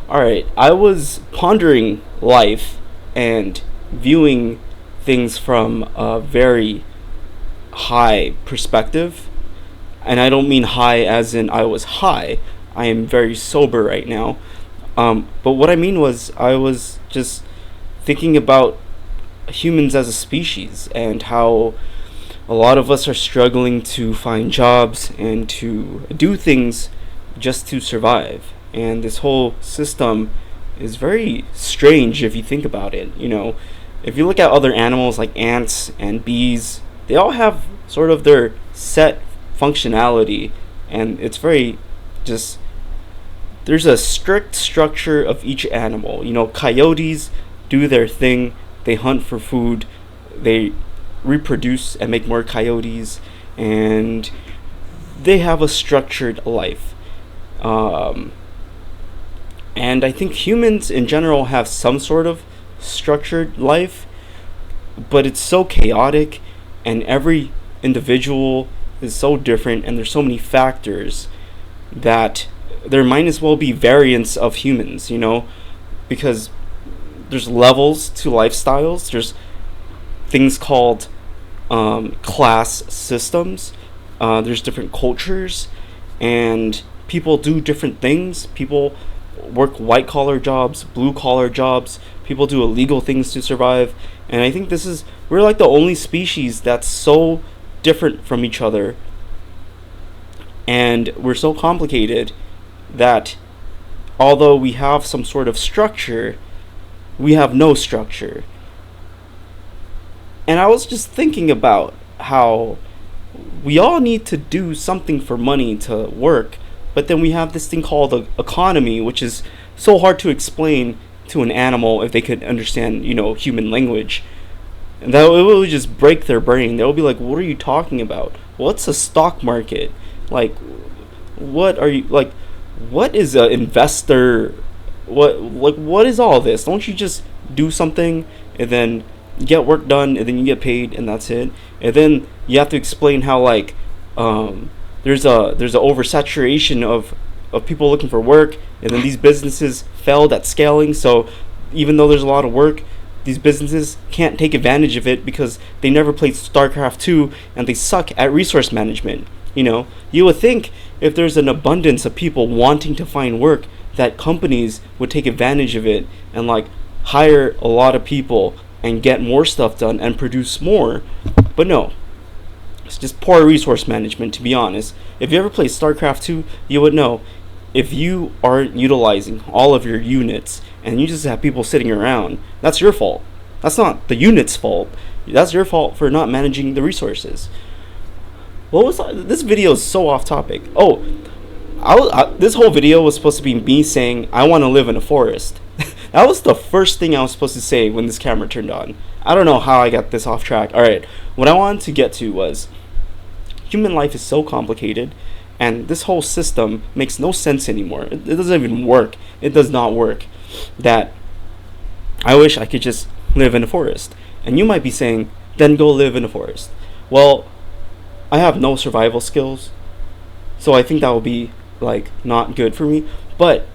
Alright, I was pondering life and viewing things from a very high perspective. And I don't mean high as in I was high. I am very sober right now. But what I mean was, I was just thinking about humans as a species and how a lot of us are struggling to find jobs and to do things just to survive. And this whole system is very strange if you think about it. If you look at other animals like ants and bees, they all have sort of their set functionality, and it's very just there's a strict structure of each animal. Coyotes do their thing, they hunt for food, they reproduce and make more coyotes, and they have a structured life. And I think humans in general have some sort of structured life, but it's so chaotic, and every individual is so different, and there's so many factors that there might as well be variants of humans, because there's levels to lifestyles. There's things called class systems. There's different cultures, and people do different things. People work white collar jobs, blue collar jobs. People do illegal things to survive. And I think we're like the only species that's so different from each other, and we're so complicated that although we have some sort of structure, we have no structure. And I was just thinking about how we all need to do something for money to work, but then we have this thing called the economy, which is so hard to explain to an animal if they could understand, human language. And that it will just break their brain. They'll be like, "What are you talking about? What's a stock market? Like, what are you like? What is an investor? What is all this? Don't you just do something and then get work done and then you get paid and that's it?" And then you have to explain how there's a oversaturation of people looking for work, and then these businesses failed at scaling. So even though there's a lot of work, these businesses can't take advantage of it because they never played StarCraft 2 and they suck at resource management. You would think if there's an abundance of people wanting to find work, that companies would take advantage of it and hire a lot of people and get more stuff done and produce more. But no, it's just poor resource management, to be honest. If you ever played StarCraft 2, you would know, if you aren't utilizing all of your units and you just have people sitting around, that's your fault. That's not the unit's fault. That's your fault for not managing the resources. This video is so off topic. This whole video was supposed to be me saying I want to live in a forest. That was the first thing I was supposed to say when this camera turned on. I don't know how I got this off track. Alright, what I wanted to get to was, human life is so complicated, and this whole system makes no sense anymore. It doesn't even work. It does not work. That I wish I could just live in a forest. And you might be saying, then go live in a forest. Well, I have no survival skills, so I think that would be not good for me. But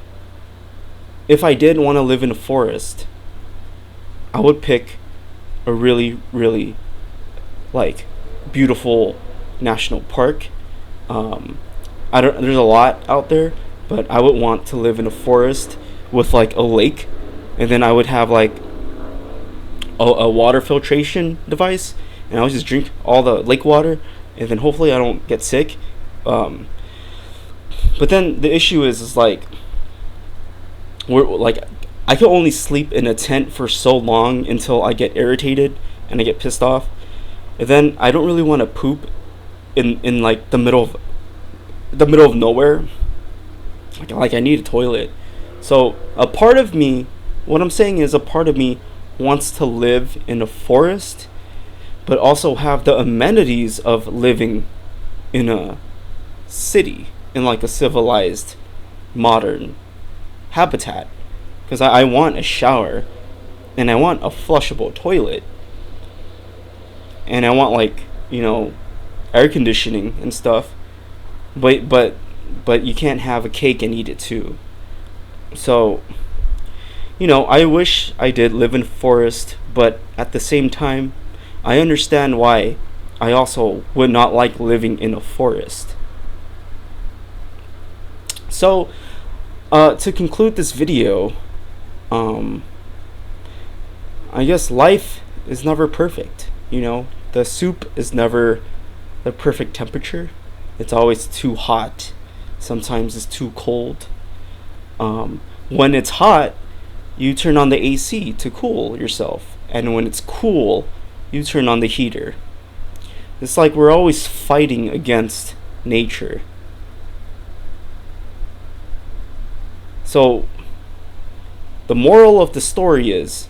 if I did want to live in a forest, I would pick a really, really beautiful national park. There's a lot out there, but I would want to live in a forest with a lake, and then I would have a water filtration device, and I would just drink all the lake water, and then hopefully I don't get sick. But then the issue is I can only sleep in a tent for so long until I get irritated and I get pissed off, and then I don't really want to poop in the middle of nowhere. I need a toilet. So a part of me wants to live in a forest, but also have the amenities of living in a city, in a civilized, modern habitat. Because I want a shower, and I want a flushable toilet, and I want air conditioning and stuff. But you can't have a cake and eat it too. So, you know, I wish I did live in forest, but at the same time, I understand why I also would not like living in a forest. So, to conclude this video, um, I guess life is never perfect. You know, the soup is never the perfect temperature. It's always too hot. Sometimes it's too cold. When it's hot, you turn on the AC to cool yourself. And when it's cool, you turn on the heater. It's like we're always fighting against nature. So, the moral of the story is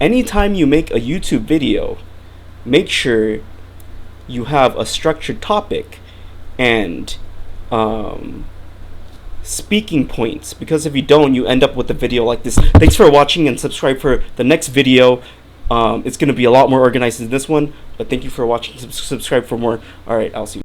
anytime you make a YouTube video, make sure you have a structured topic and speaking points, because if you don't, you end up with a video like this. Thanks for watching, and subscribe for the next video. It's going to be a lot more organized than this one, but thank you for watching. Subscribe for more. All right, I'll see you.